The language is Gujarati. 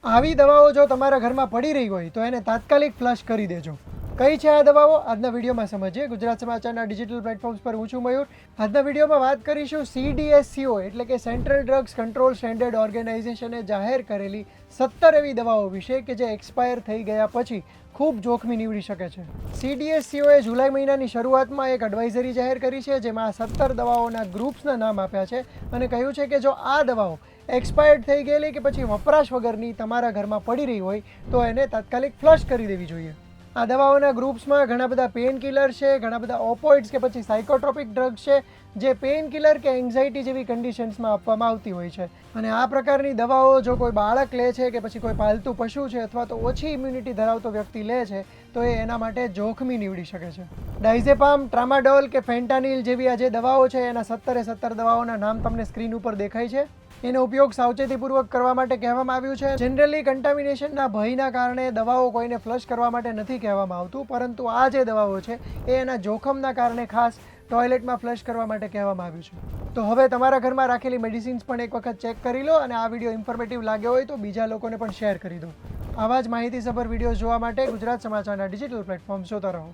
આવી દવાઓ જો તમારા ઘરમાં પડી રહી હોય તો એને તાત્કાલિક ફ્લશ કરી દેજો. કઈ છે આ દવાઓ આજના વિડીયોમાં સમજીએ. ગુજરાત સમાચારના ડિજિટલ પ્લેટફોર્મ્સ પર હું છું મયુર. આજના વિડીયોમાં વાત કરીશું CDSCO એટલે કે સેન્ટ્રલ ડ્રગ્સ કંટ્રોલ સ્ટેન્ડર્ડ ઓર્ગેનાઇઝેશને જાહેર કરેલી 17 એવી દવાઓ વિશે કે જે એક્સપાયર થઈ ગયા પછી ખૂબ જોખમી નીવડી શકે છે. CDSCOએ જુલાઈ મહિનાની શરૂઆતમાં એક એડવાઇઝરી જાહેર કરી છે જેમાં 17 દવાઓના ગ્રુપ્સના નામ આપ્યા છે અને કહ્યું છે કે જો આ દવાઓ એક્સપાયર્ડ થઈ ગયેલી કે પછી વપરાશ વગરની તમારા ઘરમાં પડી રહી હોય તો એને તાત્કાલિક ફ્લશ કરી દેવી જોઈએ. આ દવાઓના ગ્રુપ્સમાં ઘણા બધા પેન કિલર છે, ઘણા બધા ઓપોઇડ્સ કે પછી સાયકોટ્રોપિક ડ્રગ્સ છે જે પેન કિલર કે એન્ઝાઇટી જેવી કન્ડિશન્સમાં આપવામાં આવતી હોય છે. અને આ પ્રકારની દવાઓ જો કોઈ બાળક લે છે કે પછી કોઈ પાલતુ પશુ છે અથવા તો ઓછી ઇમ્યુનિટી ધરાવતો વ્યક્તિ લે છે તો એ એના માટે જોખમી નીવડી શકે છે. ડાયઝેપામ, ટ્રામાડોલ કે ફેન્ટાનિલ જેવી આ જે દવાઓ છે એના 17 દવાઓના નામ તમને સ્ક્રીન ઉપર દેખાય છે. એનો ઉપયોગ સાવચેતીપૂર્વક કરવા માટે કહેવામાં આવ્યું છે. જનરલી કન્ટામિનેશનના ભયના કારણે દવાઓ કોઈને ફ્લશ કરવા માટે નથી કહેવામાં આવતું, પરંતુ આ જે દવાઓ છે એ એના જોખમના કારણે ખાસ ટોયલેટમાં ફ્લશ કરવા માટે કહેવામાં આવ્યું છે. તો હવે તમારા ઘરમાં રાખેલી મેડિસિન્સ પણ એક વખત ચેક કરી લો અને આ વિડીયો ઇન્ફોર્મેટિવ લાગ્યો હોય તો બીજા લોકોને પણ શેર કરી દો. આવા જ માહિતીસભર વિડીયો જોવા માટે ગુજરાત સમાચારના ડિજિટલ પ્લેટફોર્મ જોતા રહો.